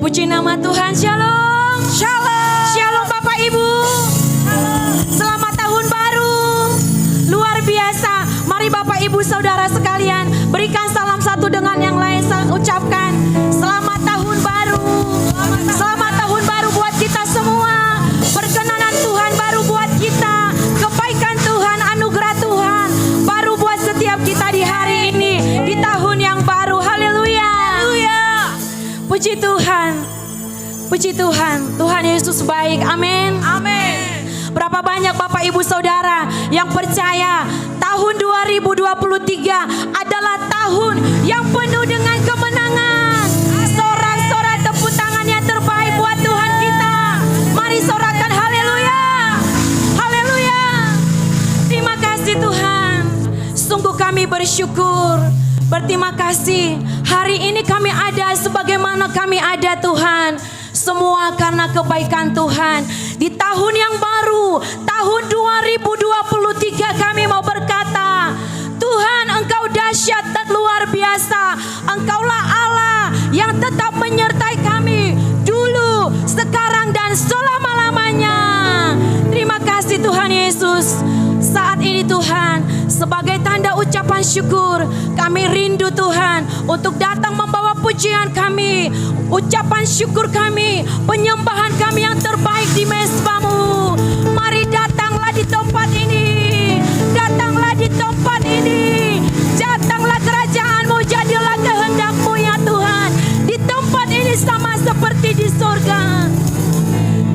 Puji nama Tuhan. Shalom. Shalom. Shalom Bapak Ibu. Shalom. Selamat tahun baru. Luar biasa. Mari Bapak Ibu saudara sekalian berikan salam satu dengan yang lain. Ucapkan selamat tahun baru. Selamat tahun baru buat kita semua. Perkenanan Tuhan baru buat kita. Kebaikan Tuhan, anugerah Tuhan baru buat setiap kita di hari ini, di tahun yang baru. Haleluya. Puji Tuhan. Puji Tuhan. Tuhan Yesus baik. Amin. Amin. Berapa banyak Bapak Ibu Saudara yang percaya tahun 2023 adalah tahun yang penuh dengan kemenangan. Sorak-sorak tepuk tangan yang terbaik buat Tuhan kita. Mari sorakan haleluya. Haleluya. Terima kasih Tuhan. Sungguh kami bersyukur. Berterima kasih. Hari ini kami ada sebagaimana kami ada Tuhan. Semua karena kebaikan Tuhan. Di tahun yang baru, tahun 2023 kami mau berkata, Tuhan Engkau dahsyat dan luar biasa. Engkaulah Allah yang tetap menyertai kami dulu, sekarang dan selama-lamanya. Terima kasih Tuhan Yesus. Saat ini Tuhan, sebagai tanda ucapan syukur, kami rindu Tuhan untuk datang membawa pujian kami, ucapan syukur kami, penyembahan kami yang terbaik di mezbamu. Mari datanglah di tempat ini, datanglah di tempat ini, datanglah kerajaanmu, jadilah kehendakmu ya Tuhan. Di tempat ini sama seperti di surga.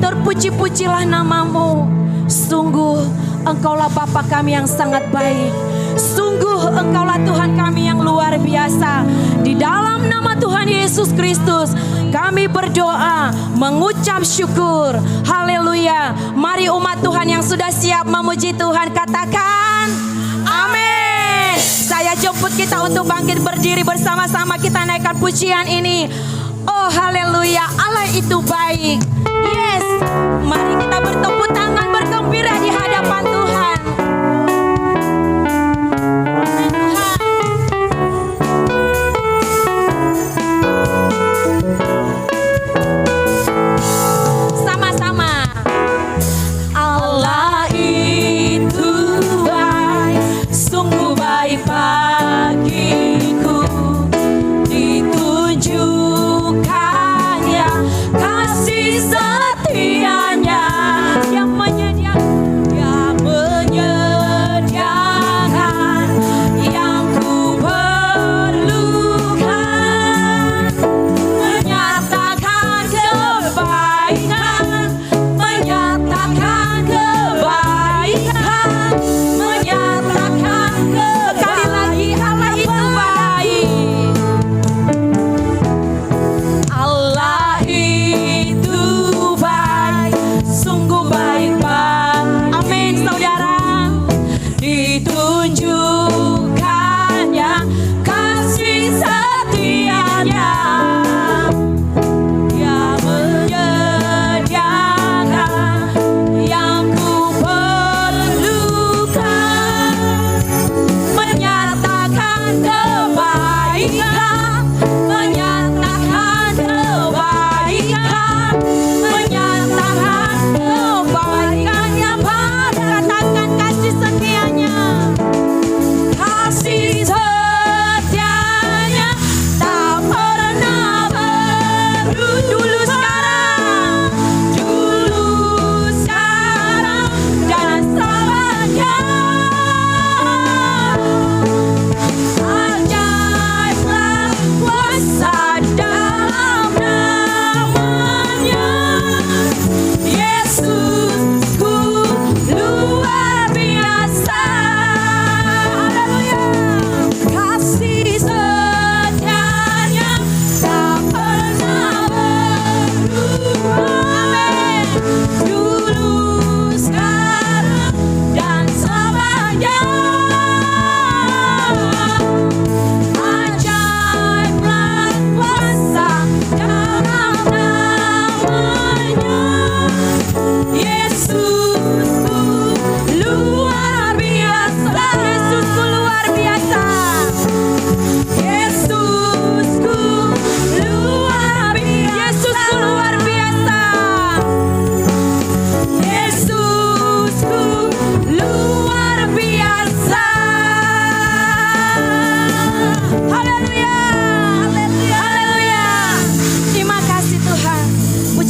Terpuji-pujilah namamu. Sungguh Engkaulah Bapa kami yang sangat baik. Sungguh Engkaulah Tuhan kami yang luar biasa. Di dalam nama Tuhan Yesus Kristus kami berdoa, mengucap syukur. Haleluya. Mari umat Tuhan yang sudah siap memuji Tuhan katakan amin. Saya jemput kita untuk bangkit berdiri bersama-sama, kita naikkan pujian ini. Oh haleluya, Allah itu baik. Yes, mari kita bertepuk tangan bergembira di hadapan Tuhan. Sama-sama. Allah itu baik, sungguh baik bagiku. Ditunjukkannya kasih setianya yang menyediakan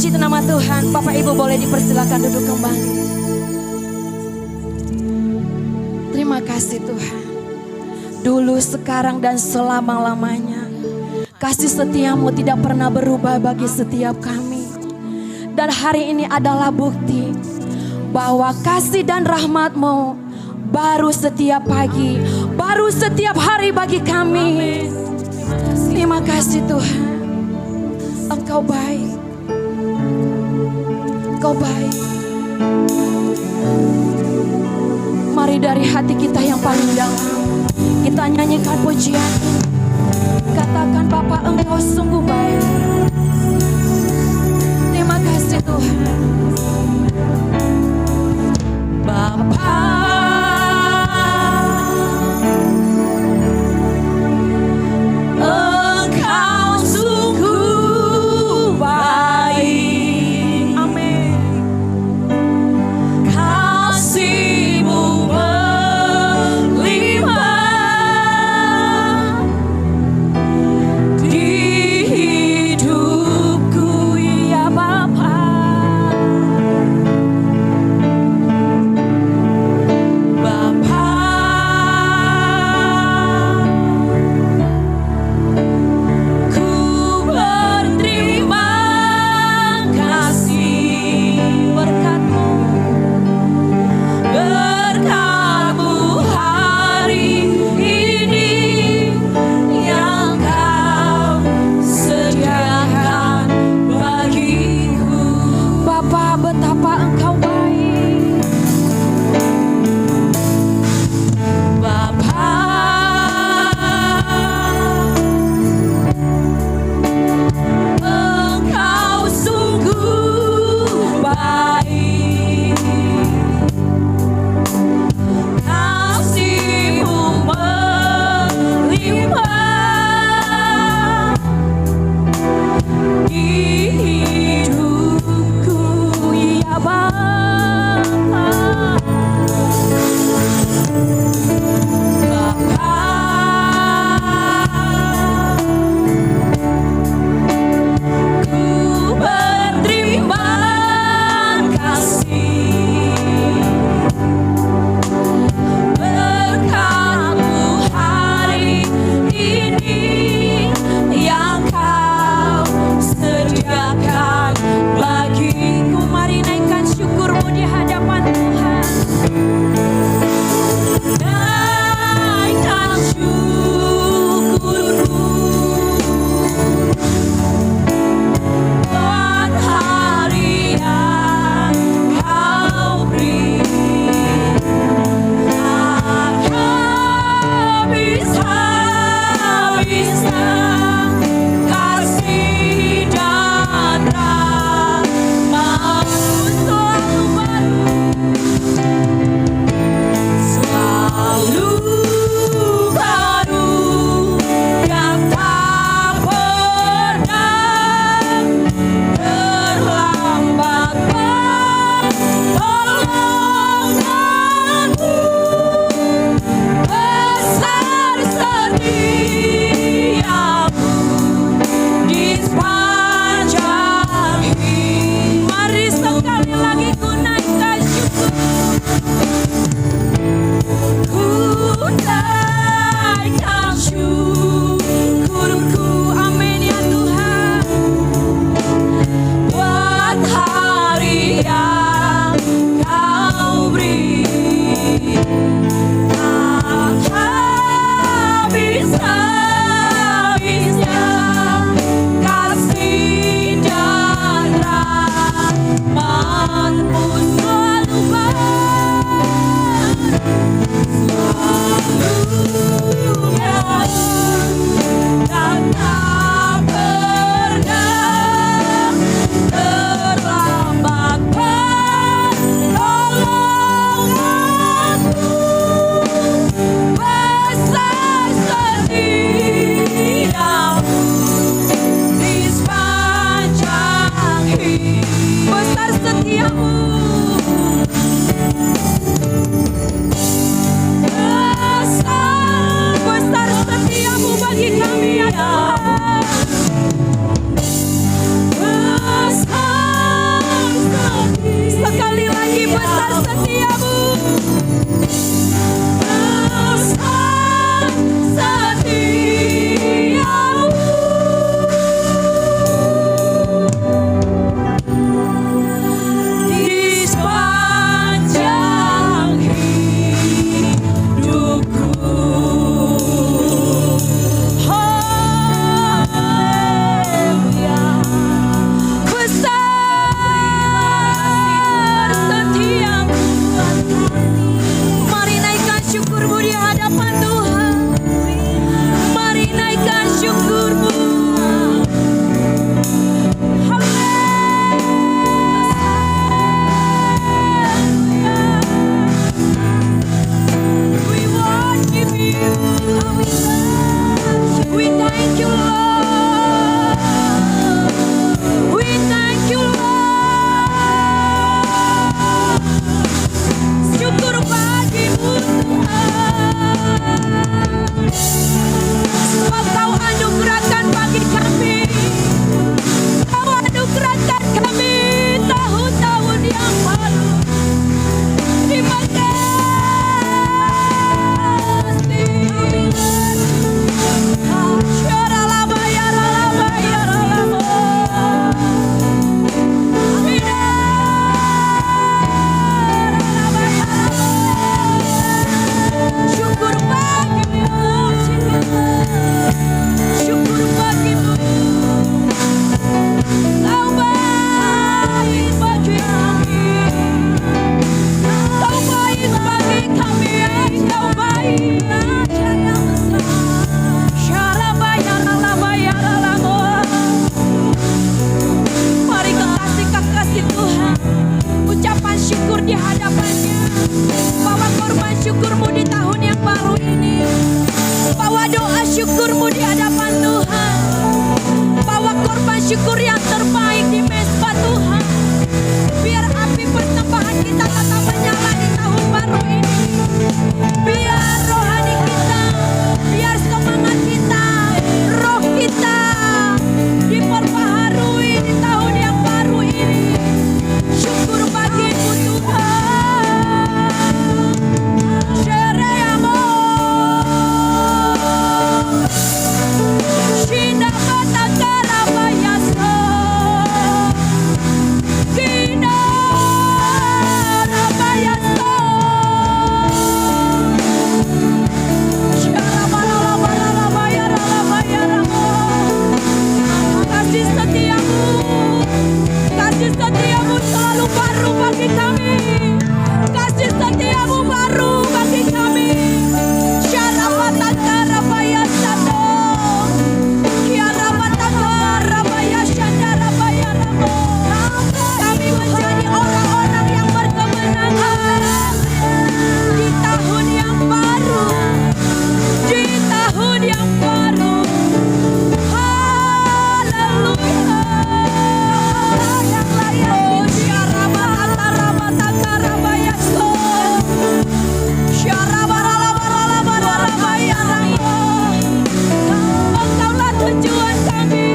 Puji nama Tuhan. Bapak Ibu boleh dipersilakan duduk kembali. Terima kasih Tuhan. Dulu, sekarang, dan selama-lamanya kasih setiamu tidak pernah berubah bagi setiap kami. Dan hari ini adalah bukti bahwa kasih dan rahmat-Mu baru setiap pagi, baru setiap hari bagi kami. Terima kasih Tuhan. Engkau baik. Engkau baik. Mari dari hati kita yang paling dalam kita nyanyikan pujian. Katakan, Bapa, Engkau sungguh baik. Terima kasih Tuhan. Bapa, Engkau sungguh baik. Amin. Kasih-Mu berlimpah di hidup syukur yang terbaik di mezbah Tuhan. Biar api persembahan kita tetap menyala di tahun baru ini. Biar rohani kita, biar semangat kita, roh kita diperbaharui di tahun yang baru ini. Syukur bagimu Tuhan. Shereamo Shinda Batangara Bayasa Kina Rabayasa Syara Barala Barala Bayara Bayara. Kasih setiamu, kasih setiamu selalu baru bagi kami. Kasih setiamu baru bagi kami. Syara Batangara Bayasa Kiara Batangara Bayasa Bayara. Kami menjadi orang-orang yang berkemenangan di tahun yang baru. Di tahun yang baru. Haleluya. Oh, syara batara batara bayaso. Syara barala barala barala bayara. Engkaulah tujuan kami.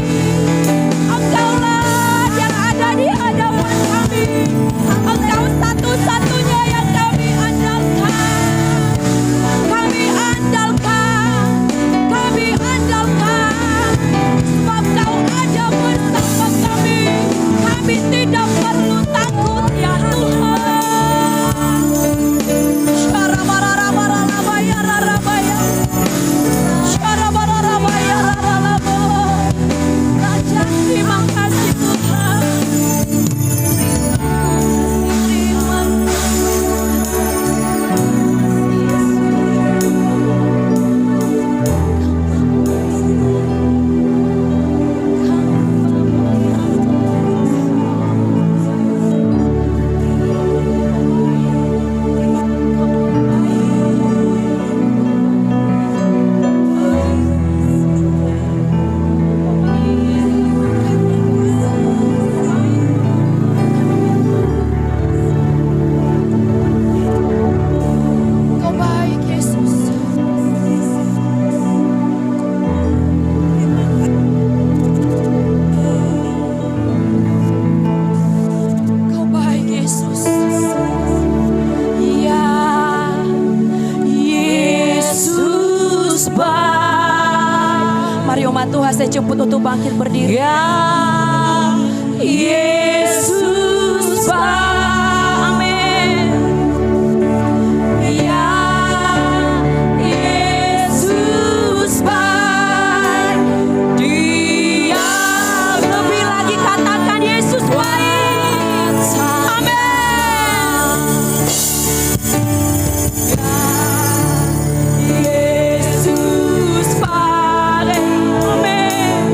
Engkaulah yang ada di hadapan kami. Engkau satu-satunya yang kami andalkan. Kami andalkan, kami andalkan. Sebab Kau ada bersama kami. Kami tidak perlu takut ya Tuhan. Syara barara barala bayara rabaya. Syara barara bayara ralabo. Raja, terima kasih Tuhan. Terima Kau baik Yesus. Kau baik Yesus. Ya Yesus baik. Mari umat Tuhan saya jemput untuk bangkit berdiri. Ya Yesus baik. Amin. Ya Yesus baik. Dia lebih lagi katakan Yesus baik. Amin. Yesus baik. Amin.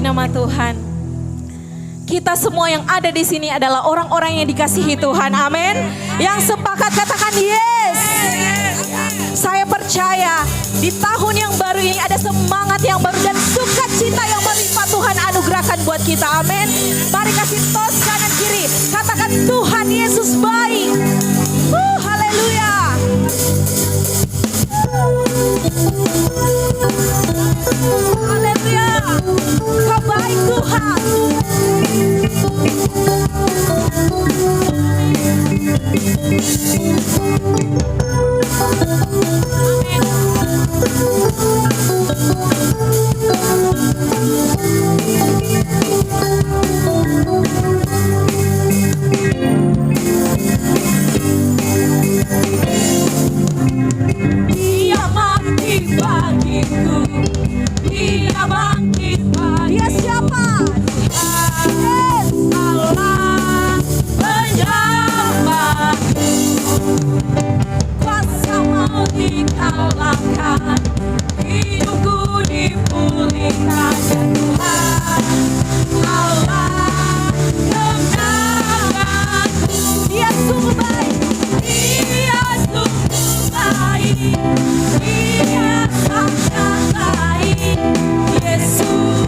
nama Tuhan. Kita semua yang ada di sini adalah orang-orang yang dikasihi Tuhan. Amin. Yang sepakat katakan yes. Saya percaya di tahun yang baru ini ada semangat yang baru dan sukacita yang melimpah Tuhan anugerahkan buat kita. Amin. Mari kasih tos kanan kiri. Katakan Tuhan Yesus baik. Haleluya. Haleluya. Kau baik Tuhan. Dia mati bagiku, dia bangkit bagiku. Dia siapa? Yes, Allah penyelamatku. Kuasa mau dikalahkan, hidupku dipulihkan ya Tuhan. Allah kemenanganku. Dia sungguh baik, dia sungguh baik, dia sangat baik. Yesus,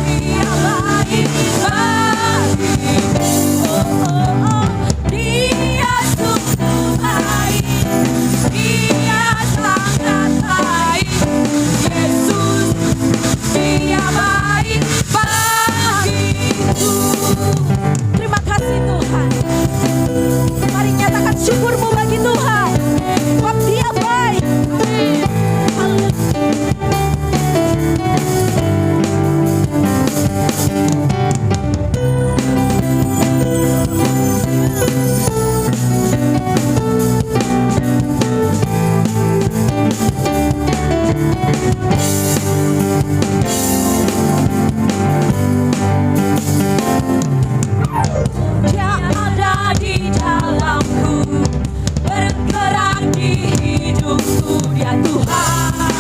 dia baik bagiku. Dia sungguh baik, dia sangat baik. Yesus, dia baik bagiku. Terima kasih Tuhan. Mari nyatakan syukurmu bagi Tuhan. Sebab dia baik. Dia ada di dalamku, bergerak di hidupku. Dia Tuhan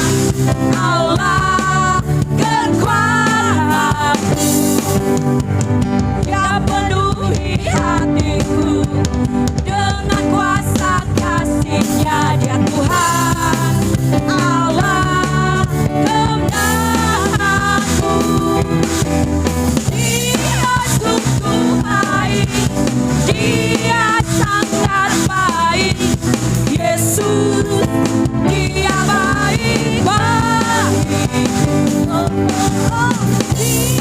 Allah kekuatanku. Dia penuhi hatiku dengan kuasa kasih-Nya. Dia Tuhan Allah kemenanganku. Dia sungguh baik, dia sangat baik. Yesus, dia baik baik.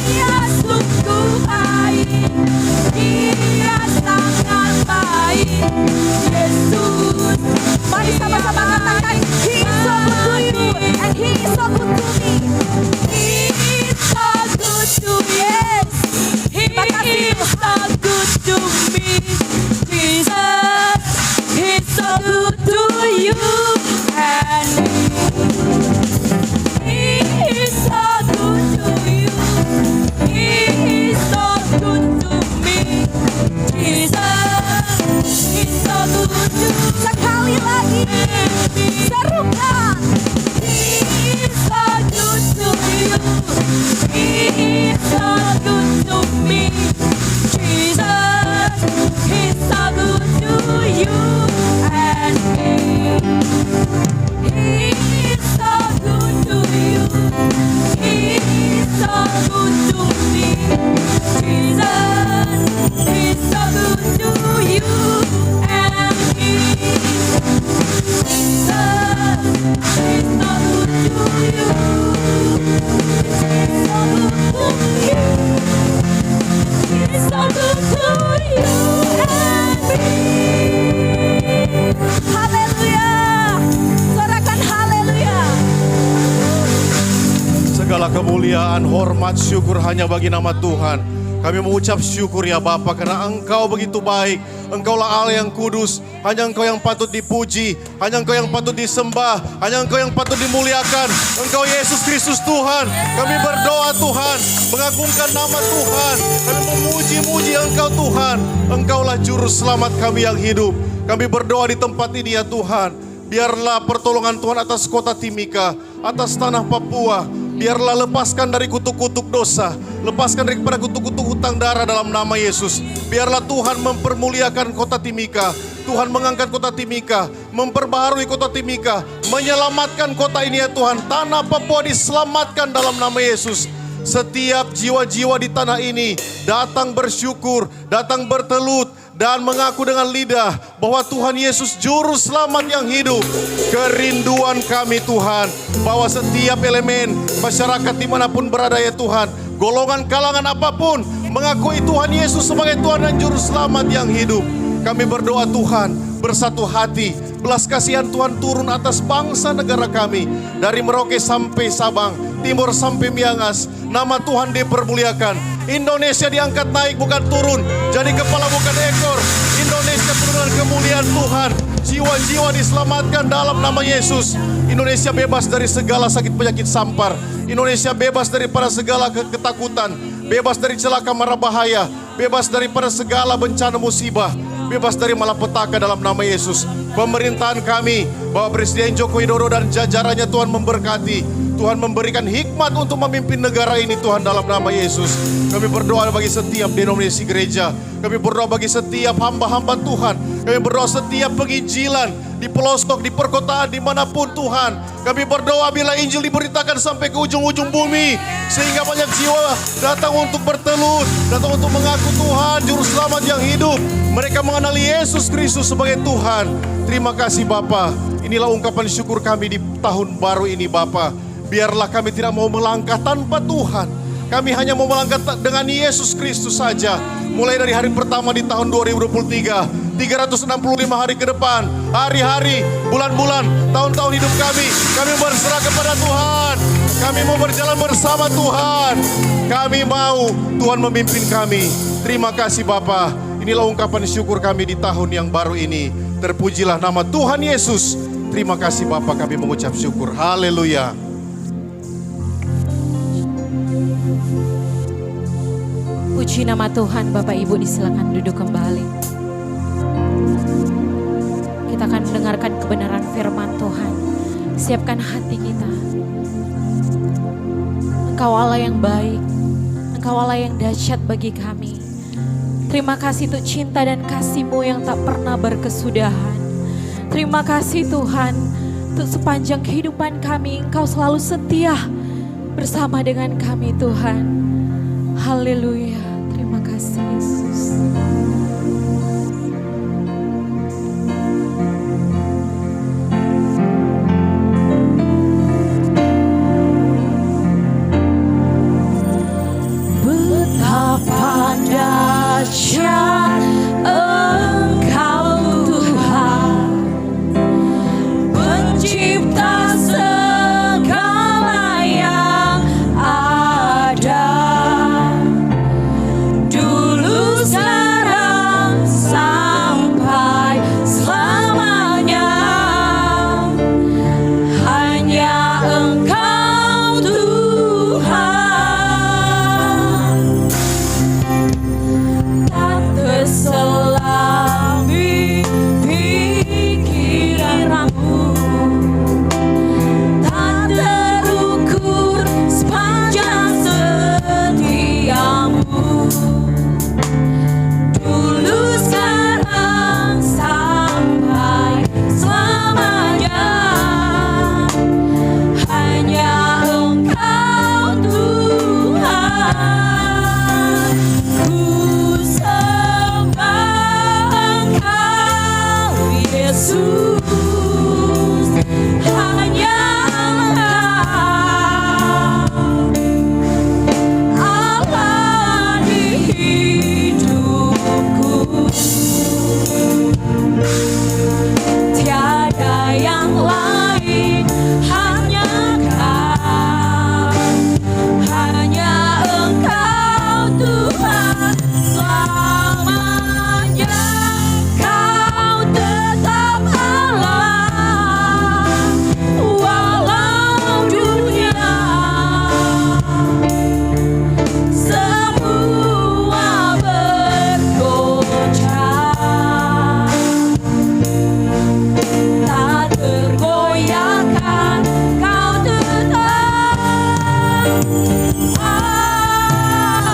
Dia sungguh baik, dia sangat baik. Yesus, mari sama-sama katakan, He is so good to you and He is so good to me. He is so good to yes. He is so good to me. Jesus, He's so good to you and me. He is so good to you. He is so good to me. Jesus, He's so good to sekali lagi serukan. He is so good to you. He is so good to me. Jesus, He's so good to you and me. He is so good to you. He is so good to me. Jesus, He's so good to you and me. Jesus, He's so good to you. He's so good to you. He's so good to you and me. Haleluya. Sorakan haleluya. Segala kemuliaan, hormat, syukur hanya bagi nama Tuhan. Kami mengucap syukur ya Bapa karena Engkau begitu baik. Engkaulah Allah yang kudus. Hanya Engkau yang patut dipuji. Hanya Engkau yang patut disembah. Hanya Engkau yang patut dimuliakan. Engkau Yesus Kristus Tuhan. Kami berdoa Tuhan. Mengagungkan nama Tuhan. Kami memuji-muji Engkau Tuhan. Engkaulah juru selamat kami yang hidup. Kami berdoa di tempat ini ya Tuhan. Biarlah pertolongan Tuhan atas kota Timika, atas tanah Papua, Biarlah lepaskan dari kutuk-kutuk dosa. Lepaskan daripada kutuk-kutuk hutang darah dalam nama Yesus. Biarlah Tuhan mempermuliakan kota Timika. Tuhan mengangkat kota Timika, memperbaharui kota Timika, menyelamatkan kota ini ya Tuhan. Tanah Papua diselamatkan dalam nama Yesus. Setiap jiwa-jiwa di tanah ini datang bersyukur, datang bertelut, dan mengaku dengan lidah bahwa Tuhan Yesus juru selamat yang hidup. Kerinduan kami Tuhan, bahwa setiap elemen masyarakat dimanapun berada ya Tuhan, golongan kalangan apapun, mengakui Tuhan Yesus sebagai Tuhan dan juru selamat yang hidup. Kami berdoa Tuhan, bersatu hati, belas kasihan Tuhan turun atas bangsa negara kami. Dari Merauke sampai Sabang, timur sampai Miangas, nama Tuhan dipermuliakan. Indonesia diangkat naik bukan turun, jadi kepala bukan ekor. Indonesia penuh dengan kemuliaan Tuhan. Jiwa-jiwa diselamatkan dalam nama Yesus. Indonesia bebas dari segala sakit penyakit sampar. Indonesia bebas daripada segala ketakutan. Bebas dari celaka mara bahaya. Bebas daripada segala bencana musibah. Bebas dari malapetaka dalam nama Yesus. Pemerintahan kami, Bapak Presiden Joko Widodo dan jajarannya Tuhan memberkati. Tuhan memberikan hikmat untuk memimpin negara ini Tuhan dalam nama Yesus. Kami berdoa bagi setiap denominasi gereja. Kami berdoa bagi setiap hamba-hamba Tuhan. Kami berdoa setiap penginjilan di pelosok, di perkotaan, dimanapun Tuhan. Kami berdoa bila Injil diberitakan sampai ke ujung-ujung bumi. Sehingga banyak jiwa datang untuk bertelut, datang untuk mengaku Tuhan Juru Selamat yang hidup. Mereka mengenali Yesus Kristus sebagai Tuhan. Terima kasih Bapa. Inilah ungkapan syukur kami di tahun baru ini Bapa. Biarlah kami tidak mau melangkah tanpa Tuhan. Kami hanya mau melangkah dengan Yesus Kristus saja. Mulai dari hari pertama di tahun 2023, 365 hari ke depan, hari-hari, bulan-bulan, tahun-tahun hidup kami berserah kepada Tuhan. Kami mau berjalan bersama Tuhan. Kami mau Tuhan memimpin kami. Terima kasih Bapa. Inilah ungkapan syukur kami di tahun yang baru ini. Terpujilah nama Tuhan Yesus. Terima kasih Bapa, kami mengucap syukur. Haleluya. Puji nama Tuhan. Bapak Ibu disilakan duduk kembali. Kita akan mendengarkan kebenaran firman Tuhan. Siapkan hati kita. Engkau Allah yang baik. Engkau Allah yang dahsyat bagi kami. Terima kasih untuk cinta dan kasih-Mu yang tak pernah berkesudahan. Terima kasih Tuhan untuk sepanjang kehidupan kami. Engkau selalu setia bersama dengan kami Tuhan. Haleluya. Terima kasih Yesus. Betapa dahsyat Engkau Tuhan, pencipta segala yang ada. Dulu, sekarang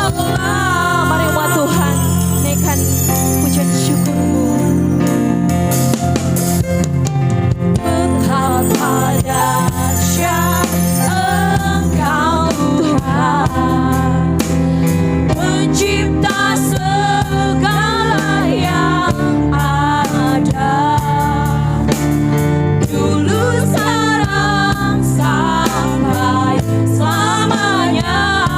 Allah. Mari umat Tuhan naikkan pujian syukurmu. Betapa dahsyat Engkau Tuhan, pencipta segala yang ada, dulu sekarang sampai selamanya.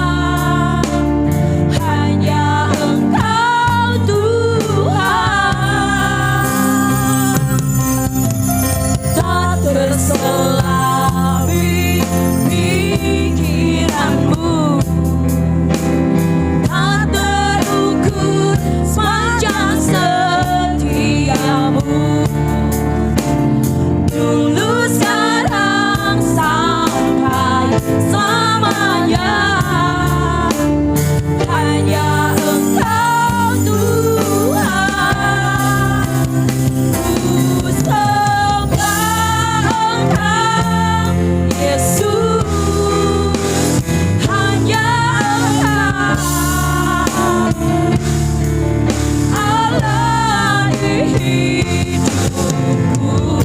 Hanya Engkau Tuhan, tak terselami pikiranmu, tak terukur sepanjang setiamu, dulu sekarang sampai selamanya. Hanya Engkau Tuhan, ku sembah Engkau Yesus. Hanya Engkau Allah di hidupku,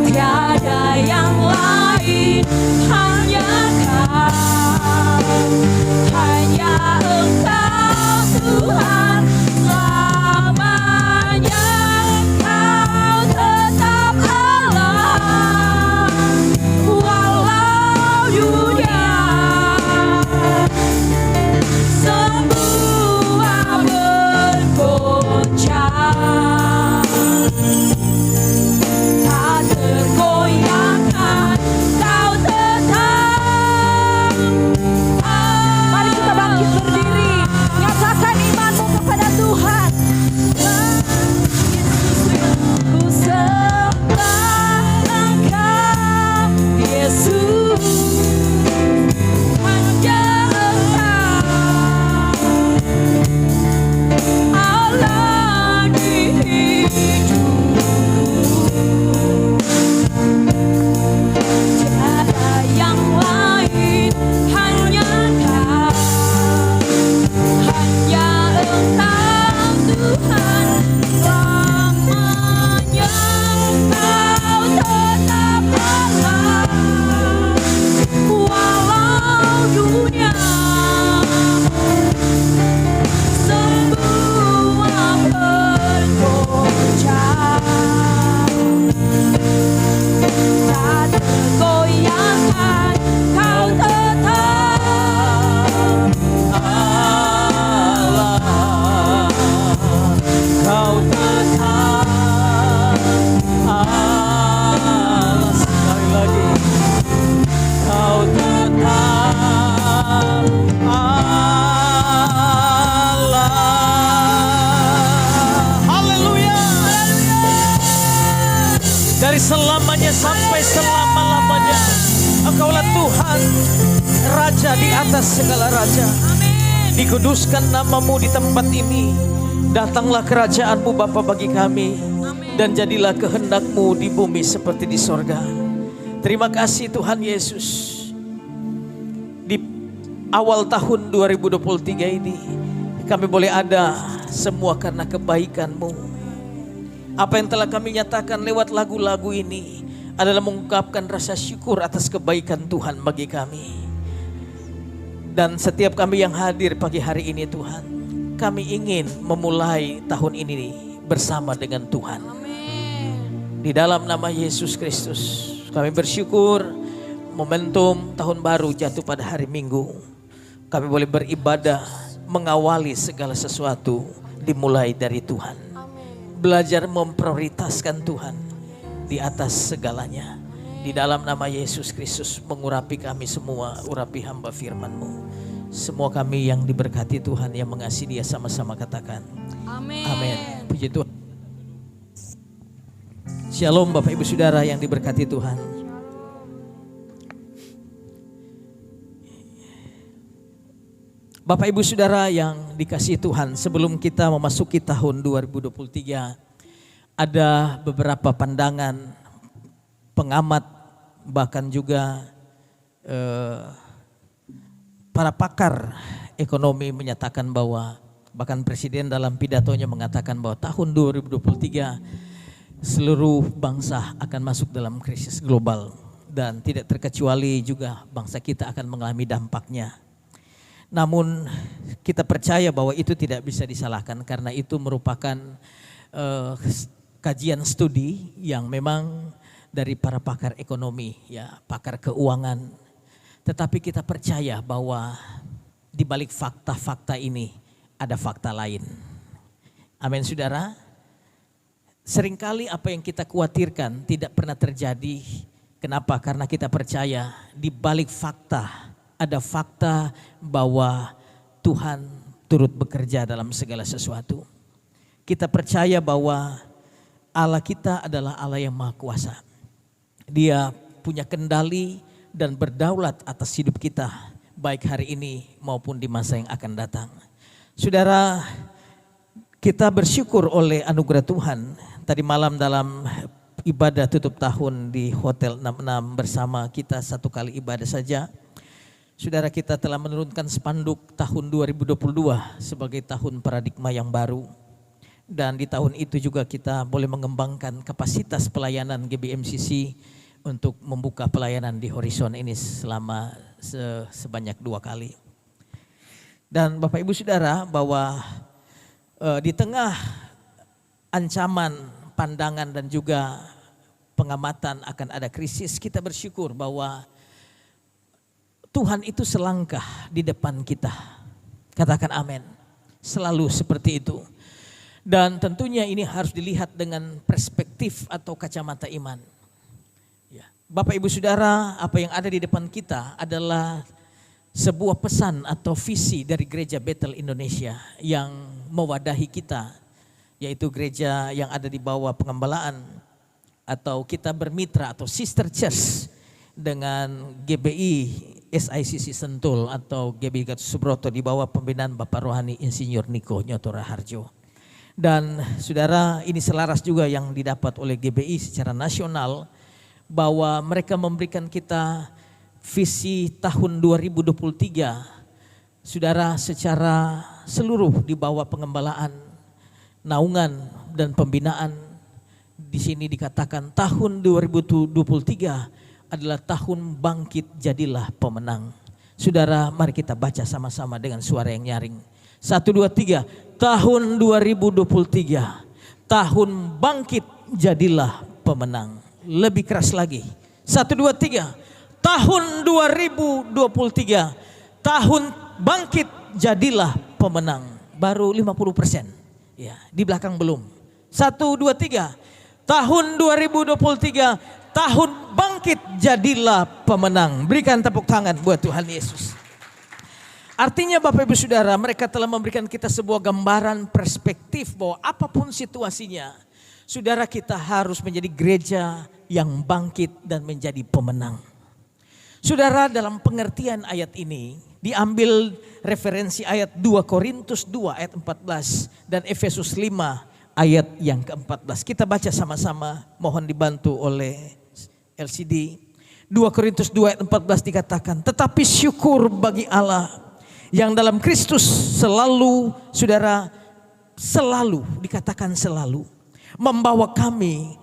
tiada yang lain, hanya Kau, hanya Engkau Tuhan selamanya. Kau tetap Allah walau dunia semua bergoncang, tak tergoyahkan. Kau tetap. Mari kita bangkit berdiri, nyatakan imanmu kepada Tuhan. Ku sembah Engkau Yesus. Hanya Engkau Allah di hidupku, tiada yang lain, hanya Kau, hanya Engkau Tuhan selamanya. Kau tetap Allah walau dunia semua bergoncang, tak tergoyahkan. Kau tetap Allah, Kau tetap Allah. Sekali lagi, Kau tetap Allah. Haleluya. Dari selamanya sampai selama-lamanya, Engkaulah Tuhan, Raja di atas segala raja. Dikuduskan namamu di tempat ini. Datanglah kerajaanmu Bapa bagi kami, dan jadilah kehendakmu di bumi seperti di sorga. Terima kasih Tuhan Yesus. Di awal tahun 2023 ini kami boleh ada semua karena kebaikan-Mu. Apa yang telah kami nyatakan lewat lagu-lagu ini adalah mengungkapkan rasa syukur atas kebaikan Tuhan bagi kami. Dan setiap kami yang hadir pagi hari ini Tuhan, kami ingin memulai tahun ini bersama dengan Tuhan. Di dalam nama Yesus Kristus kami bersyukur momentum tahun baru jatuh pada hari Minggu. Kami boleh beribadah, mengawali segala sesuatu dimulai dari Tuhan. Belajar memprioritaskan Tuhan di atas segalanya. Di dalam nama Yesus Kristus mengurapi kami semua, urapi hamba firman-Mu. Semua kami yang diberkati Tuhan, yang mengasihi Dia sama-sama katakan amin. Amin. Puji Tuhan. Shalom Bapak Ibu Saudara yang diberkati Tuhan. Bapak Ibu Saudara yang dikasihi Tuhan, sebelum kita memasuki tahun 2023, ada beberapa pandangan pengamat bahkan juga para pakar ekonomi menyatakan bahwa, bahkan Presiden dalam pidatonya mengatakan bahwa tahun 2023 seluruh bangsa akan masuk dalam krisis global dan tidak terkecuali juga bangsa kita akan mengalami dampaknya. Namun kita percaya bahwa itu tidak bisa disalahkan karena itu merupakan kajian studi yang memang dari para pakar ekonomi, ya, pakar keuangan. Tetapi kita percaya bahwa di balik fakta-fakta ini ada fakta lain. Amin, saudara. Seringkali apa yang kita khawatirkan tidak pernah terjadi. Kenapa? Karena kita percaya di balik fakta ada fakta bahwa Tuhan turut bekerja dalam segala sesuatu. Kita percaya bahwa Allah kita adalah Allah yang Maha Kuasa. Dia punya kendali dan berdaulat atas hidup kita, baik hari ini maupun di masa yang akan datang. Saudara, kita bersyukur oleh anugerah Tuhan. Tadi malam dalam ibadah tutup tahun di Hotel 66 bersama kita satu kali ibadah saja. Saudara, kita telah menurunkan spanduk tahun 2022 sebagai tahun paradigma yang baru. Dan di tahun itu juga kita boleh mengembangkan kapasitas pelayanan GBMCC untuk membuka pelayanan di Horizon ini selama sebanyak 2 kali. Dan Bapak Ibu Saudara, bahwa di tengah ancaman, pandangan dan juga pengamatan akan ada krisis, kita bersyukur bahwa Tuhan itu selangkah di depan kita. Katakan amin. Selalu seperti itu. Dan tentunya ini harus dilihat dengan perspektif atau kacamata iman. Ya. Bapak Ibu Saudara, apa yang ada di depan kita adalah sebuah pesan atau visi dari Gereja Bethel Indonesia yang mewadahi kita, yaitu gereja yang ada di bawah pengembalaan atau kita bermitra atau sister church dengan GBI SICC Sentul atau GBI Gatot Subroto di bawah pembinaan Bapak Rohani Insinyur Niko Nyoto Raharjo. Dan saudara, ini selaras juga yang didapat oleh GBI secara nasional bahwa mereka memberikan kita visi tahun 2023. Saudara, secara seluruh di bawah pengembalaan, naungan dan pembinaan. Di sini dikatakan tahun 2023 adalah tahun bangkit jadilah pemenang. Saudara, mari kita baca sama-sama dengan suara yang nyaring. 1, 2, 3. Tahun 2023, tahun bangkit jadilah pemenang. Lebih keras lagi. 1, 2, 3. Tahun 2023, tahun bangkit jadilah pemenang. Baru 50%. Ya, di belakang belum. 1, 2, 3. Tahun 2023, tahun bangkit jadilah pemenang. Berikan tepuk tangan buat Tuhan Yesus. Artinya Bapak Ibu Saudara, mereka telah memberikan kita sebuah gambaran perspektif bahwa apapun situasinya, saudara, kita harus menjadi gereja yang bangkit dan menjadi pemenang. Saudara, dalam pengertian ayat ini diambil referensi ayat 2 Korintus 2 ayat 14 dan Efesus 5 ayat yang ke-14. Kita baca sama-sama, mohon dibantu oleh LCD. 2 Korintus 2 ayat 14 dikatakan, tetapi syukur bagi Allah yang dalam Kristus selalu, saudara, selalu, dikatakan selalu, membawa kami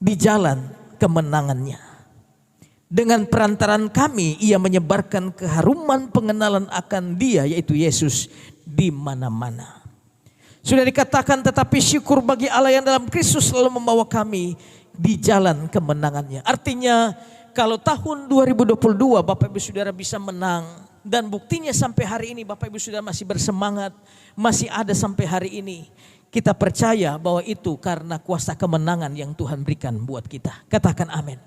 di jalan kemenangannya. Dengan perantaran kami, ia menyebarkan keharuman pengenalan akan dia, yaitu Yesus, di mana-mana. Sudah dikatakan, tetapi syukur bagi Allah yang dalam Kristus selalu membawa kami di jalan kemenangannya. Artinya, kalau tahun 2022 Bapak Ibu Saudara bisa menang, dan buktinya sampai hari ini Bapak Ibu Saudara masih bersemangat, masih ada sampai hari ini. Kita percaya bahwa itu karena kuasa kemenangan yang Tuhan berikan buat kita. Katakan amin.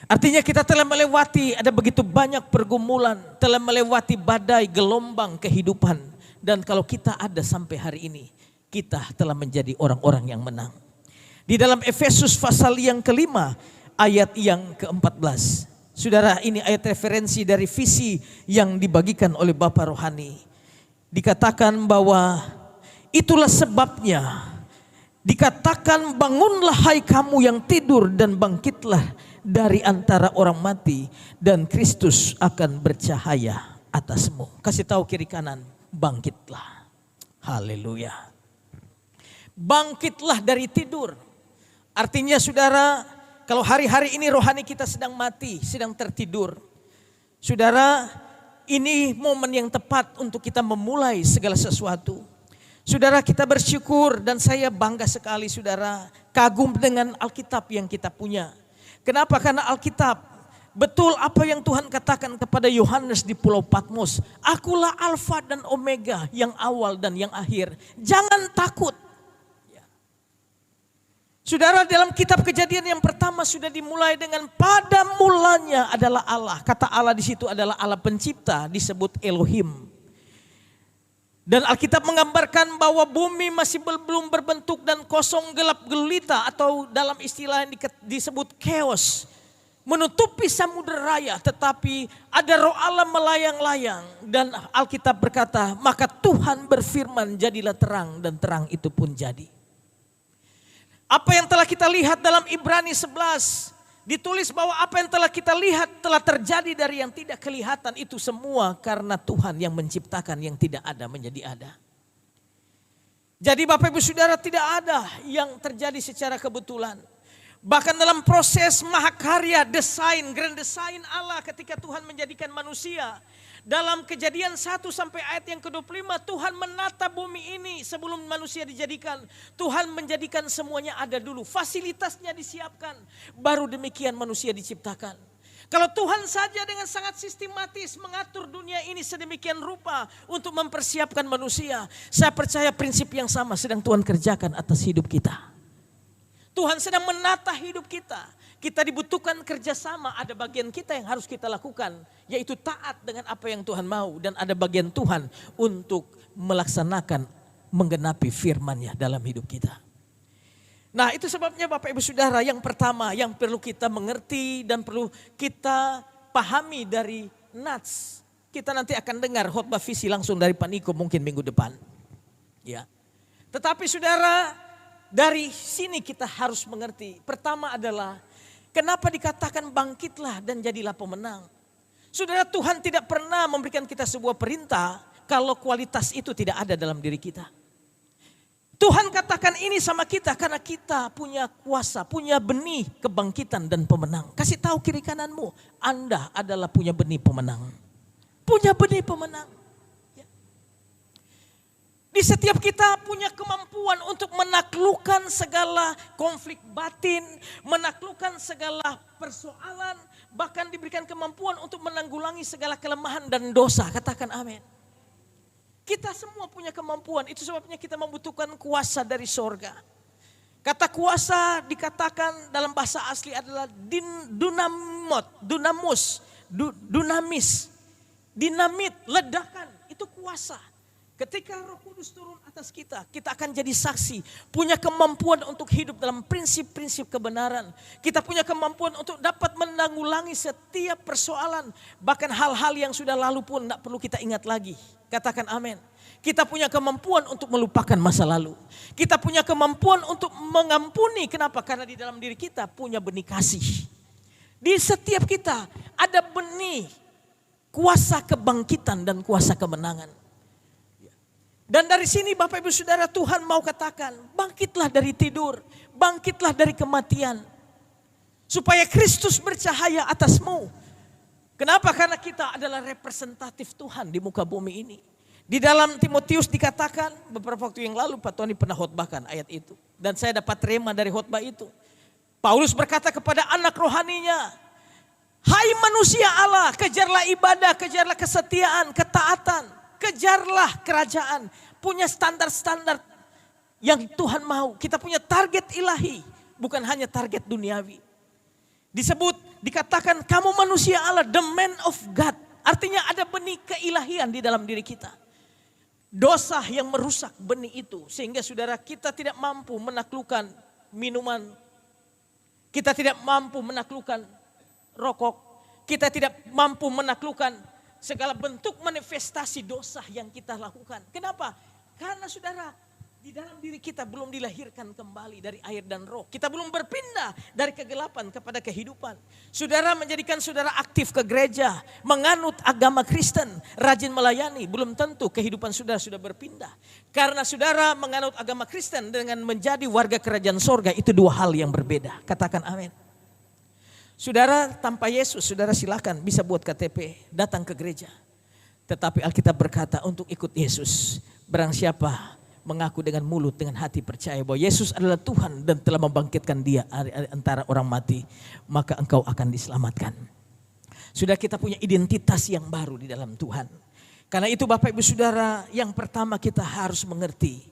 Artinya kita telah melewati, ada begitu banyak pergumulan, telah melewati badai gelombang kehidupan. Dan kalau kita ada sampai hari ini, kita telah menjadi orang-orang yang menang. Di dalam Efesus pasal yang kelima, ayat yang ke-14. Saudara, ini ayat referensi dari visi yang dibagikan oleh Bapak Rohani. Dikatakan bahwa itulah sebabnya dikatakan bangunlah hai kamu yang tidur dan bangkitlah dari antara orang mati dan Kristus akan bercahaya atasmu. Kasih tahu kiri kanan, bangkitlah. Haleluya. Bangkitlah dari tidur. Artinya saudara, kalau hari-hari ini rohani kita sedang mati, sedang tertidur. Saudara, ini momen yang tepat untuk kita memulai segala sesuatu. Saudara, kita bersyukur dan saya bangga sekali saudara, kagum dengan Alkitab yang kita punya. Kenapa? Karena Alkitab betul apa yang Tuhan katakan kepada Yohanes di Pulau Patmos. Akulah Alfa dan Omega, yang awal dan yang akhir. Jangan takut. Saudara, dalam kitab Kejadian yang pertama sudah dimulai dengan pada mulanya adalah Allah. Kata Allah di situ adalah Allah pencipta, disebut Elohim. Dan Alkitab menggambarkan bahwa bumi masih belum berbentuk dan kosong gelap gelita, atau dalam istilah yang disebut chaos. Menutupi samudera raya, tetapi ada roh Allah melayang-layang. Dan Alkitab berkata, maka Tuhan berfirman, jadilah terang, dan terang itu pun jadi. Apa yang telah kita lihat dalam Ibrani 11, ditulis bahwa apa yang telah kita lihat telah terjadi dari yang tidak kelihatan, itu semua karena Tuhan yang menciptakan yang tidak ada menjadi ada. Jadi Bapak Ibu Saudara, tidak ada yang terjadi secara kebetulan. Bahkan dalam proses mahakarya, desain, grand design Allah ketika Tuhan menjadikan manusia. Dalam Kejadian 1 sampai ayat yang ke-25, Tuhan menata bumi ini sebelum manusia dijadikan. Tuhan menjadikan semuanya ada dulu, fasilitasnya disiapkan. Baru demikian manusia diciptakan. Kalau Tuhan saja dengan sangat sistematis mengatur dunia ini sedemikian rupa untuk mempersiapkan manusia, saya percaya prinsip yang sama sedang Tuhan kerjakan atas hidup kita. Tuhan sedang menata hidup kita. Kita dibutuhkan kerjasama, ada bagian kita yang harus kita lakukan, yaitu taat dengan apa yang Tuhan mau. Dan ada bagian Tuhan untuk melaksanakan, menggenapi firman-Nya dalam hidup kita. Nah, itu sebabnya Bapak Ibu Saudara, yang pertama yang perlu kita mengerti dan perlu kita pahami dari Nats. Kita nanti akan dengar khotbah visi langsung dari Pak Niko mungkin minggu depan. Ya. Tetapi saudara, dari sini kita harus mengerti. Pertama adalah kenapa dikatakan bangkitlah dan jadilah pemenang. Saudara, Tuhan tidak pernah memberikan kita sebuah perintah kalau kualitas itu tidak ada dalam diri kita. Tuhan katakan ini sama kita karena kita punya kuasa, punya benih kebangkitan dan pemenang. Kasih tahu kiri kananmu, Anda adalah punya benih pemenang. Punya benih pemenang. Di setiap kita punya kemampuan untuk menaklukkan segala konflik batin, menaklukkan segala persoalan, bahkan diberikan kemampuan untuk menanggulangi segala kelemahan dan dosa. Katakan amin. Kita semua punya kemampuan, itu sebabnya kita membutuhkan kuasa dari sorga. Kata kuasa dikatakan dalam bahasa asli adalah dunamis, dinamit, ledakan, itu kuasa. Ketika Roh Kudus turun atas kita, kita akan jadi saksi. Punya kemampuan untuk hidup dalam prinsip-prinsip kebenaran. Kita punya kemampuan untuk dapat menanggulangi setiap persoalan. Bahkan hal-hal yang sudah lalu pun tidak perlu kita ingat lagi. Katakan amin. Kita punya kemampuan untuk melupakan masa lalu. Kita punya kemampuan untuk mengampuni. Kenapa? Karena di dalam diri kita punya benih kasih. Di setiap kita ada benih kuasa kebangkitan dan kuasa kemenangan. Dan dari sini Bapak Ibu Saudara, Tuhan mau katakan, bangkitlah dari tidur, bangkitlah dari kematian. Supaya Kristus bercahaya atasmu. Kenapa? Karena kita adalah representatif Tuhan di muka bumi ini. Di dalam Timotius dikatakan, beberapa waktu yang lalu Pak Tony pernah khotbahkan ayat itu. Dan saya dapat rema dari khotbah itu. Paulus berkata kepada anak rohaninya, hai manusia Allah, kejarlah ibadah, kejarlah kesetiaan, ketaatan. Kejarlah kerajaan, punya standar-standar yang Tuhan mau. Kita punya target ilahi, bukan hanya target duniawi. Dikatakan kamu manusia Allah, the man of God. Artinya ada benih keilahian di dalam diri kita. Dosa yang merusak benih itu. Sehingga saudara, kita tidak mampu menaklukkan minuman. Kita tidak mampu menaklukkan rokok. Kita tidak mampu menaklukkan segala bentuk manifestasi dosa yang kita lakukan. Kenapa? Karena saudara, Di dalam diri kita belum dilahirkan kembali dari air dan roh. Kita belum berpindah dari kegelapan kepada kehidupan. Saudara menjadikan saudara aktif ke gereja, menganut agama Kristen, rajin melayani, belum tentu kehidupan saudara sudah berpindah. Karena saudara menganut agama Kristen dengan menjadi warga kerajaan sorga, itu dua hal yang berbeda. Katakan amin. Saudara tanpa Yesus, saudara silakan bisa buat KTP, datang ke gereja. Tetapi Alkitab berkata untuk ikut Yesus, barang siapa mengaku dengan mulut, dengan hati percaya bahwa Yesus adalah Tuhan dan telah membangkitkan dia antara orang mati, maka engkau akan diselamatkan. Sudah kita punya identitas yang baru di dalam Tuhan. Karena itu Bapak Ibu Saudara, yang pertama kita harus mengerti.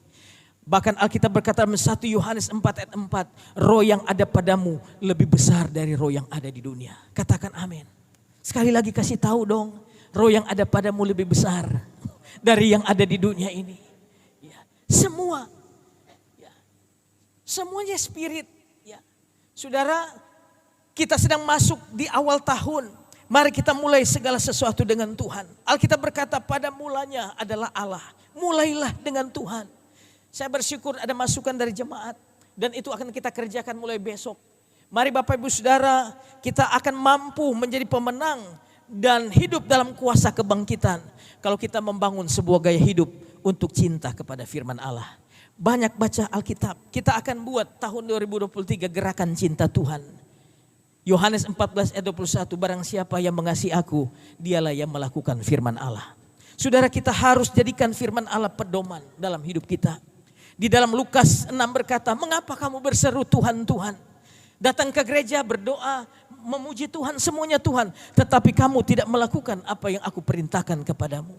Bahkan Alkitab berkata dalam 1 Yohanes 4 ayat 4, roh yang ada padamu lebih besar dari roh yang ada di dunia. Katakan amin. Sekali lagi kasih tahu dong, roh yang ada padamu lebih besar dari yang ada di dunia ini. Semua, ya, semuanya spirit. Ya. Saudara, kita sedang masuk di awal tahun. Mari kita mulai segala sesuatu dengan Tuhan. Alkitab berkata pada mulanya adalah Allah. Mulailah dengan Tuhan. Saya bersyukur ada masukan dari jemaat. Dan itu akan kita kerjakan mulai besok. Mari Bapak Ibu Saudara, kita akan mampu menjadi pemenang dan hidup dalam kuasa kebangkitan. Kalau kita membangun sebuah gaya hidup untuk cinta kepada firman Allah. Banyak baca Alkitab. Kita akan buat tahun 2023 gerakan cinta Tuhan. Yohanes 14 ayat 21, barang siapa yang mengasihi aku, dialah yang melakukan firman Allah. Saudara, kita harus jadikan firman Allah pedoman dalam hidup kita. Di dalam Lukas 6 berkata, mengapa kamu berseru Tuhan, Tuhan? Datang ke gereja berdoa, memuji Tuhan, semuanya Tuhan. Tetapi kamu tidak melakukan apa yang aku perintahkan kepadamu.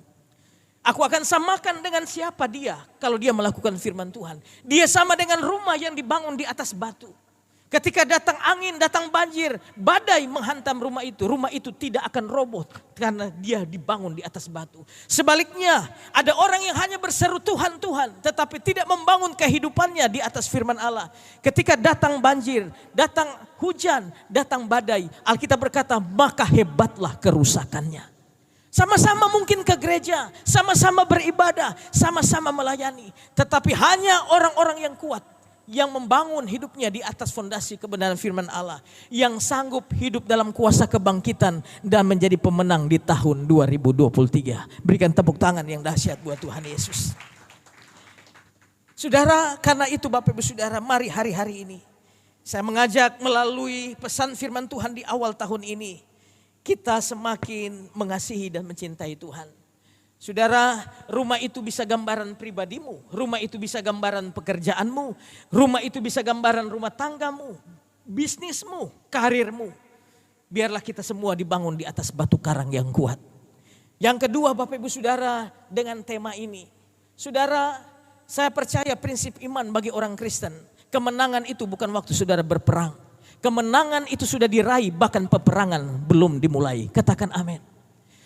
Aku akan samakan dengan siapa dia kalau dia melakukan firman Tuhan. Dia sama dengan rumah yang dibangun di atas batu. Ketika datang angin, datang banjir, badai menghantam rumah itu tidak akan roboh karena dia dibangun di atas batu. Sebaliknya, ada orang yang hanya berseru Tuhan, Tuhan, tetapi tidak membangun kehidupannya di atas firman Allah. Ketika datang banjir, datang hujan, datang badai, Alkitab berkata, maka hebatlah kerusakannya. Sama-sama mungkin ke gereja, sama-sama beribadah, sama-sama melayani. Tetapi hanya orang-orang yang kuat, yang membangun hidupnya di atas fondasi kebenaran firman Allah, yang sanggup hidup dalam kuasa kebangkitan dan menjadi pemenang di tahun 2023. Berikan tepuk tangan yang dahsyat buat Tuhan Yesus. Saudara, karena itu Bapak Ibu Saudara, mari hari-hari ini saya mengajak melalui pesan firman Tuhan di awal tahun ini, kita semakin mengasihi dan mencintai Tuhan. Saudara, rumah itu bisa gambaran pribadimu, rumah itu bisa gambaran pekerjaanmu, rumah itu bisa gambaran rumah tanggamu, bisnismu, karirmu. Biarlah kita semua dibangun di atas batu karang yang kuat. Yang kedua Bapak Ibu Saudara, dengan tema ini. Saudara, saya percaya prinsip iman bagi orang Kristen, kemenangan itu bukan waktu saudara berperang. Kemenangan itu sudah diraih, bahkan peperangan belum dimulai. Katakan amin.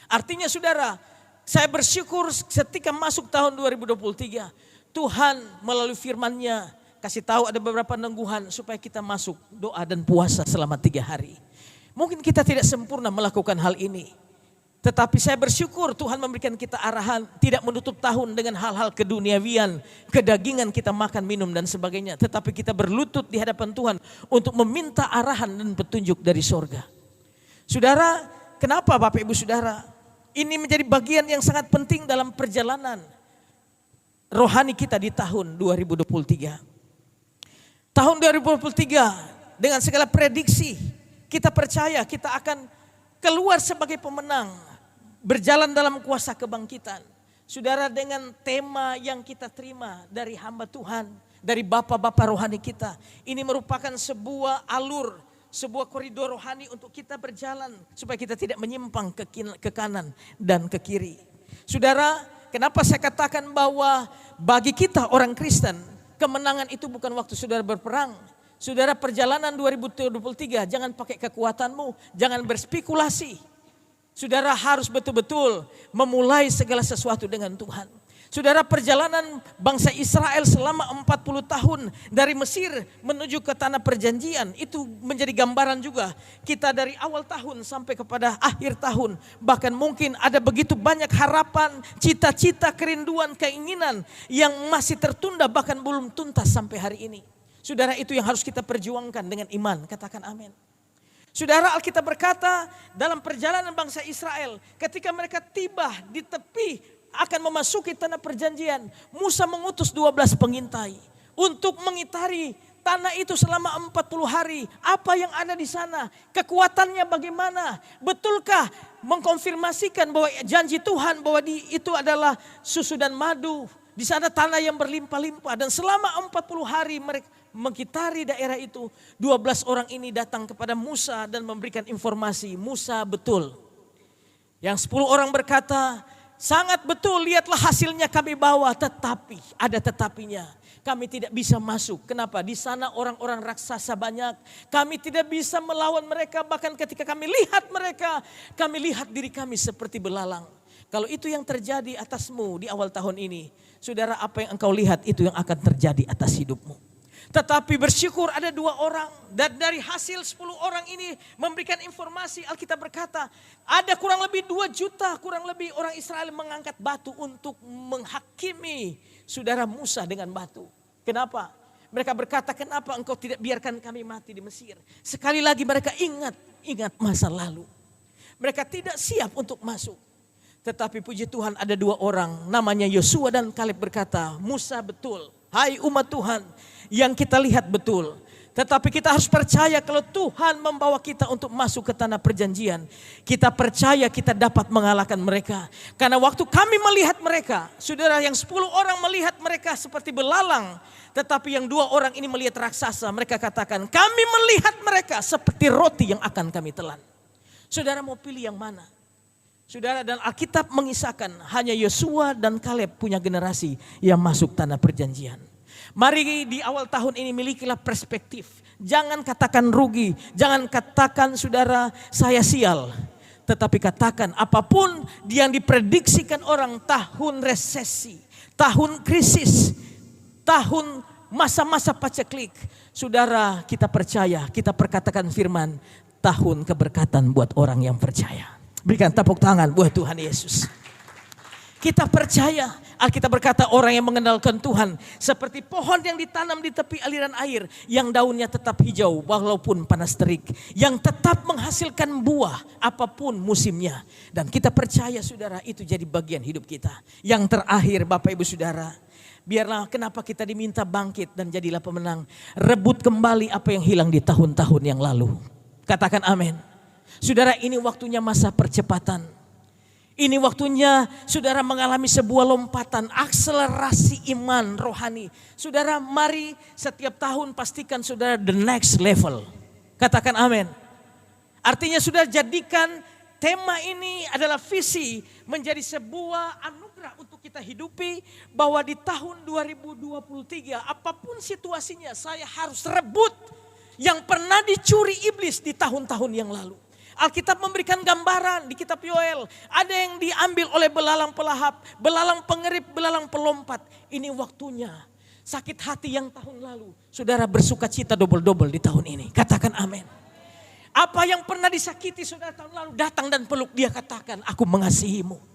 Artinya saudara, saya bersyukur ketika masuk tahun 2023, Tuhan melalui firman-Nya kasih tahu ada beberapa penangguhan supaya kita masuk doa dan puasa selama 3 hari. Mungkin kita tidak sempurna melakukan hal ini. Tetapi saya bersyukur Tuhan memberikan kita arahan, tidak menutup tahun dengan hal-hal keduniawian, kedagingan kita makan, minum dan sebagainya. Tetapi kita berlutut di hadapan Tuhan untuk meminta arahan dan petunjuk dari sorga. Saudara, kenapa Bapak Ibu Saudara? Ini menjadi bagian yang sangat penting dalam perjalanan rohani kita di tahun 2023. Tahun 2023 dengan segala prediksi, kita percaya kita akan keluar sebagai pemenang, berjalan dalam kuasa kebangkitan. Saudara, dengan tema yang kita terima dari hamba Tuhan, dari bapak-bapak rohani kita, ini merupakan sebuah alur, sebuah koridor rohani untuk kita berjalan supaya kita tidak menyimpang ke kanan dan ke kiri. Saudara, kenapa saya katakan bahwa bagi kita orang Kristen, kemenangan itu bukan waktu saudara berperang. Saudara, perjalanan 2023 jangan pakai kekuatanmu, jangan berspekulasi. Saudara harus betul-betul memulai segala sesuatu dengan Tuhan. Saudara, perjalanan bangsa Israel selama 40 tahun dari Mesir menuju ke tanah perjanjian itu menjadi gambaran juga. Kita dari awal tahun sampai kepada akhir tahun, bahkan mungkin ada begitu banyak harapan, cita-cita, kerinduan, keinginan yang masih tertunda bahkan belum tuntas sampai hari ini. Saudara, itu yang harus kita perjuangkan dengan iman. Katakan amin. Saudara, Alkitab berkata dalam perjalanan bangsa Israel ketika mereka tiba di tepi akan memasuki tanah perjanjian, Musa mengutus 12 pengintai untuk mengitari tanah itu selama 40 hari. Apa yang ada di sana? Kekuatannya bagaimana? Betulkah mengkonfirmasikan bahwa janji Tuhan bahwa itu adalah susu dan madu? Di sana tanah yang berlimpah-limpah. Dan selama 40 hari mereka mengitari daerah itu, 12 orang ini datang kepada Musa dan memberikan informasi. Musa, betul. Yang 10 orang berkata, sangat betul, lihatlah hasilnya kami bawa, tetapi ada tetapinya. Kami tidak bisa masuk. Kenapa? Di sana orang-orang raksasa banyak. Kami tidak bisa melawan mereka. Bahkan ketika kami lihat mereka, kami lihat diri kami seperti belalang. Kalau itu yang terjadi atasmu di awal tahun ini, saudara, apa yang engkau lihat itu yang akan terjadi atas hidupmu. Tetapi bersyukur ada 2 orang, dan dari hasil 10 orang ini memberikan informasi. Alkitab berkata ada kurang lebih 2 juta kurang lebih orang Israel mengangkat batu untuk menghakimi saudara Musa dengan batu. Kenapa? Mereka berkata, kenapa engkau tidak biarkan kami mati di Mesir? Sekali lagi mereka ingat masa lalu. Mereka tidak siap untuk masuk. Tetapi puji Tuhan ada 2 orang namanya Yosua dan Kaleb berkata, Musa, betul. Hai umat Tuhan, yang kita lihat betul. Tetapi kita harus percaya kalau Tuhan membawa kita untuk masuk ke tanah perjanjian. Kita percaya kita dapat mengalahkan mereka. Karena waktu kami melihat mereka, saudara, yang 10 orang melihat mereka seperti belalang. Tetapi yang 2 orang ini melihat raksasa. Mereka katakan, kami melihat mereka seperti roti yang akan kami telan. Saudara mau pilih yang mana? Saudara, dan Alkitab mengisahkan hanya Yosua dan Kaleb punya generasi yang masuk tanah perjanjian. Mari di awal tahun ini milikilah perspektif. Jangan katakan rugi, jangan katakan saudara saya sial. Tetapi katakan apapun yang diprediksikan orang, tahun resesi, tahun krisis, tahun masa-masa paceklik. Saudara, kita percaya, kita perkatakan firman, tahun keberkatan buat orang yang percaya. Berikan tepuk tangan buat Tuhan Yesus. Kita percaya, Alkitab berkata orang yang mengenalkan Tuhan seperti pohon yang ditanam di tepi aliran air, yang daunnya tetap hijau walaupun panas terik, yang tetap menghasilkan buah apapun musimnya. Dan kita percaya saudara, itu jadi bagian hidup kita. Yang terakhir Bapak Ibu Saudara, biarlah kenapa kita diminta bangkit dan jadilah pemenang. Rebut kembali apa yang hilang di tahun-tahun yang lalu. Katakan amin. Saudara, ini waktunya masa percepatan. Ini waktunya saudara mengalami sebuah lompatan, akselerasi iman rohani. Saudara, mari setiap tahun pastikan saudara the next level. Katakan amin. Artinya saudara, jadikan tema ini adalah visi menjadi sebuah anugerah untuk kita hidupi. Bahwa di tahun 2023 apapun situasinya, saya harus rebut yang pernah dicuri iblis di tahun-tahun yang lalu. Alkitab memberikan gambaran di kitab Yoel. Ada yang diambil oleh belalang pelahap, belalang pengerip, belalang pelompat. Ini waktunya. Sakit hati yang tahun lalu, saudara bersuka cita double-double di tahun ini. Katakan amin. Apa yang pernah disakiti saudara tahun lalu, datang dan peluk dia, katakan aku mengasihimu.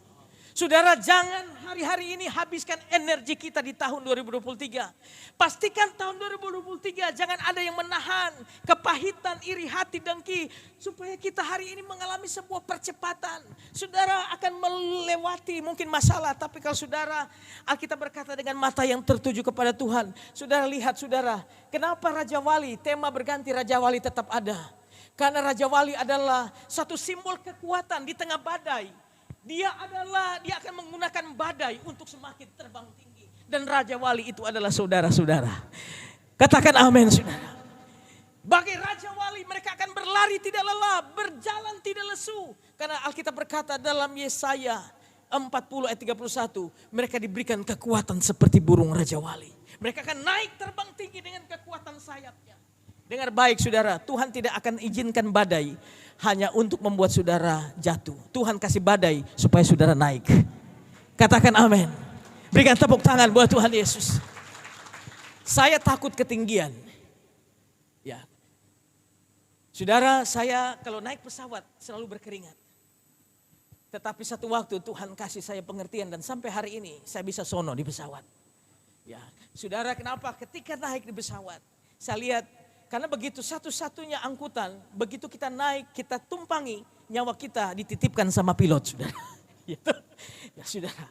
Saudara, jangan hari-hari ini habiskan energi kita di tahun 2023. Pastikan tahun 2023 jangan ada yang menahan kepahitan, iri hati, dengki. Supaya kita hari ini mengalami sebuah percepatan. Saudara akan melewati mungkin masalah. Tapi kalau saudara, Alkitab berkata dengan mata yang tertuju kepada Tuhan. Saudara lihat saudara, kenapa Raja Wali, tema berganti Raja Wali tetap ada. Karena Raja Wali adalah satu simbol kekuatan di tengah badai. Dia akan menggunakan badai untuk semakin terbang tinggi. Dan Raja Wali itu adalah saudara-saudara. Katakan amin saudara. Bagi Raja Wali mereka akan berlari tidak lelah, berjalan tidak lesu. Karena Alkitab berkata dalam Yesaya 40 ayat 31. Mereka diberikan kekuatan seperti burung Raja Wali. Mereka akan naik terbang tinggi dengan kekuatan sayapnya. Dengar baik saudara, Tuhan tidak akan izinkan badai hanya untuk membuat saudara jatuh. Tuhan kasih badai supaya saudara naik. Katakan amin. Berikan tepuk tangan buat Tuhan Yesus. Saya takut ketinggian. Ya. Saudara, saya kalau naik pesawat selalu berkeringat. Tetapi satu waktu Tuhan kasih saya pengertian dan sampai hari ini saya bisa sono di pesawat. Ya, saudara, kenapa? Ketika naik di pesawat, saya lihat karena begitu satu-satunya angkutan, begitu kita naik, kita tumpangi, nyawa kita dititipkan sama pilot, saudara. Ya, saudara.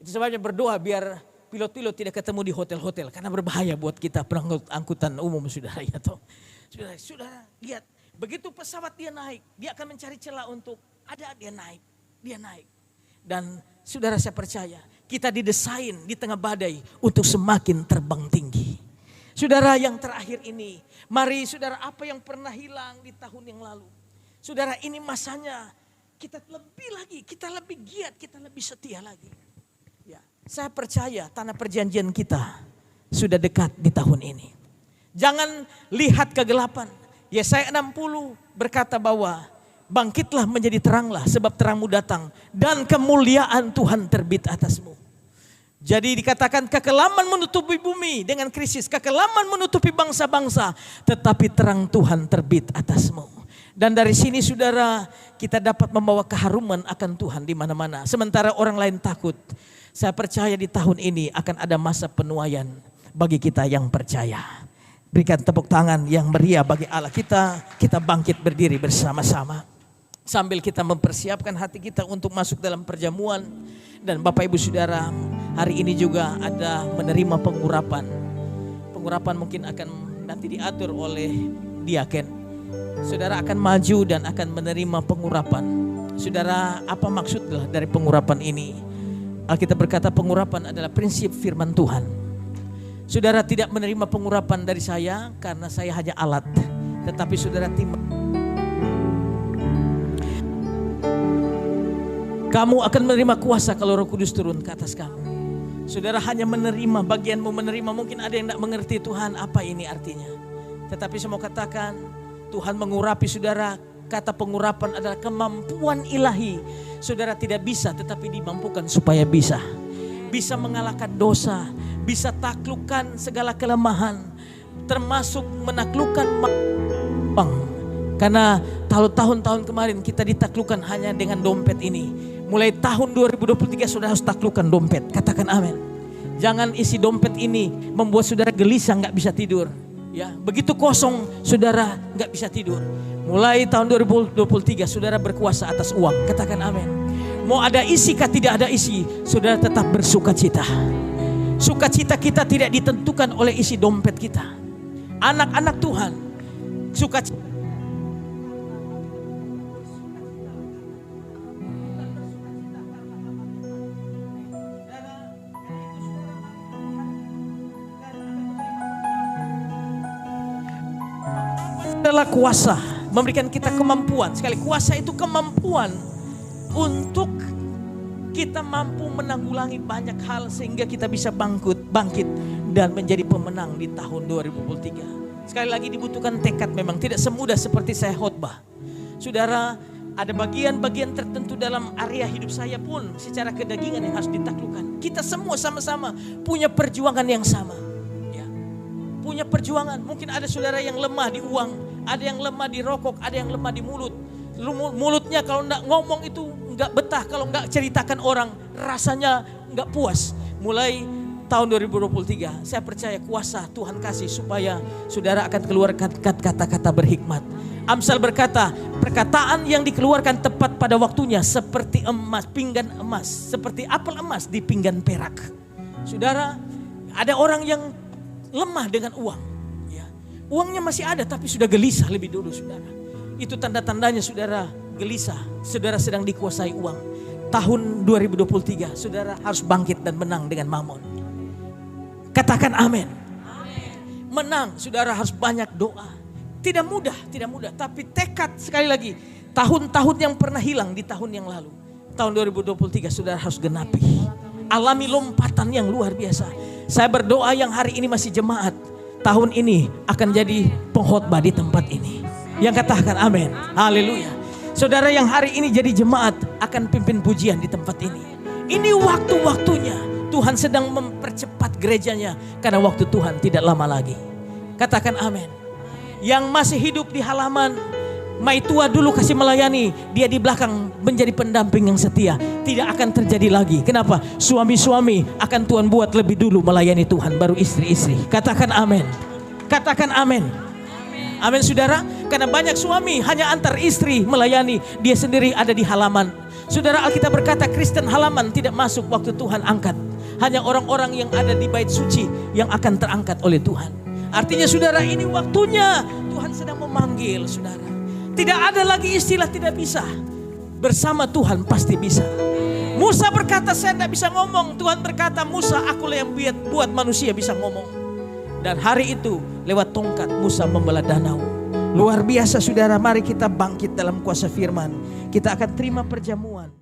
Itu sebabnya berdoa biar pilot-pilot tidak ketemu di hotel-hotel karena berbahaya buat kita angkutan umum, saudara. Ya, toh. Saudara, lihat, begitu pesawat dia naik, dia akan mencari celah untuk dia naik. Dan saudara, saya percaya kita didesain di tengah badai untuk semakin terbang tinggi. Saudara, yang terakhir ini, mari saudara, apa yang pernah hilang di tahun yang lalu. Saudara, ini masanya kita lebih lagi, kita lebih giat, kita lebih setia lagi. Ya, saya percaya tanah perjanjian kita sudah dekat di tahun ini. Jangan lihat kegelapan. Yesaya 60 berkata bahwa bangkitlah menjadi teranglah sebab terangmu datang dan kemuliaan Tuhan terbit atasmu. Jadi dikatakan kekelaman menutupi bumi dengan krisis, kekelaman menutupi bangsa-bangsa, tetapi terang Tuhan terbit atasmu. Dan dari sini saudara, kita dapat membawa keharuman akan Tuhan di mana-mana. Sementara orang lain takut, saya percaya di tahun ini akan ada masa penuaian bagi kita yang percaya. Berikan tepuk tangan yang meriah bagi Allah kita bangkit berdiri bersama-sama. Sambil kita mempersiapkan hati kita untuk masuk dalam perjamuan. Dan Bapak Ibu Saudara, hari ini juga ada menerima pengurapan. Pengurapan mungkin akan nanti diatur oleh diaken. Saudara akan maju dan akan menerima pengurapan. Saudara, apa maksudnya dari pengurapan ini? Alkitab berkata pengurapan adalah prinsip firman Tuhan. Saudara tidak menerima pengurapan dari saya karena saya hanya alat. Tetapi saudara kamu akan menerima kuasa kalau Roh Kudus turun ke atas kamu. Saudara hanya menerima, bagianmu menerima. Mungkin ada yang tidak mengerti Tuhan apa ini artinya. Tetapi saya mau katakan Tuhan mengurapi saudara. Kata pengurapan adalah kemampuan ilahi. Saudara tidak bisa tetapi dimampukan supaya bisa. Bisa mengalahkan dosa. Bisa taklukkan segala kelemahan. Termasuk menaklukkan karena tahun-tahun kemarin kita ditaklukkan hanya dengan dompet ini. Mulai tahun 2023 saudara harus taklukkan dompet. Katakan amin. Jangan isi dompet ini membuat saudara gelisah gak bisa tidur. Ya, begitu kosong saudara gak bisa tidur. Mulai tahun 2023 saudara berkuasa atas uang. Katakan amin. Mau ada isi kah tidak ada isi, saudara tetap bersukacita. Sukacita kita tidak ditentukan oleh isi dompet kita. Anak-anak Tuhan, sukacita adalah kuasa, memberikan kita kemampuan. Sekali kuasa itu kemampuan untuk kita mampu menanggulangi banyak hal sehingga kita bisa bangkit dan menjadi pemenang di tahun 2023. Sekali lagi dibutuhkan tekad, memang tidak semudah seperti saya khotbah. Saudara, ada bagian-bagian tertentu dalam area hidup saya pun secara kedagingan yang harus ditaklukkan. Kita semua sama-sama punya perjuangan yang sama. Ya. Punya perjuangan. Mungkin ada saudara yang lemah di uang. Ada yang lemah di rokok, ada yang lemah di mulut. Mulutnya kalau enggak ngomong itu enggak betah, kalau enggak ceritakan orang rasanya enggak puas. Mulai tahun 2023 saya percaya kuasa Tuhan kasih supaya saudara akan keluarkan kata-kata berhikmat. Amsal berkata, perkataan yang dikeluarkan tepat pada waktunya seperti emas, pinggan emas, seperti apel emas di pinggan perak. Saudara, ada orang yang lemah dengan uang. Uangnya masih ada tapi sudah gelisah lebih dulu saudara. Itu tanda-tandanya saudara gelisah. Saudara sedang dikuasai uang. Tahun 2023 saudara harus bangkit dan menang dengan mamon. Katakan amin. Menang saudara harus banyak doa. Tidak mudah. Tapi tekad sekali lagi. Tahun-tahun yang pernah hilang di tahun yang lalu. Tahun 2023 saudara harus genapi. Alami lompatan yang luar biasa. Saya berdoa yang hari ini masih jemaat. Tahun ini akan jadi pengkhotbah di tempat ini. Yang katakan amin. Haleluya. Saudara yang hari ini jadi jemaat akan pimpin pujian di tempat ini. Ini waktu-waktunya Tuhan sedang mempercepat gerejanya karena waktu Tuhan tidak lama lagi. Katakan amin. Yang masih hidup di halaman, mai tua dulu kasih melayani, dia di belakang menjadi pendamping yang setia. Tidak akan terjadi lagi. Kenapa? Suami-suami akan Tuhan buat lebih dulu melayani Tuhan, baru istri-istri. Katakan amin. Katakan amin. Amin saudara. Karena banyak suami hanya antar istri melayani, dia sendiri ada di halaman. Saudara, Alkitab berkata Kristen halaman tidak masuk waktu Tuhan angkat. Hanya orang-orang yang ada di bait suci yang akan terangkat oleh Tuhan. Artinya saudara, ini waktunya Tuhan sedang memanggil saudara. Tidak ada lagi istilah tidak bisa. Bersama Tuhan pasti bisa. Musa berkata saya tidak bisa ngomong. Tuhan berkata Musa, akulah yang buat manusia bisa ngomong. Dan hari itu lewat tongkat Musa membelah danau. Luar biasa saudara, mari kita bangkit dalam kuasa firman. Kita akan terima perjamuan.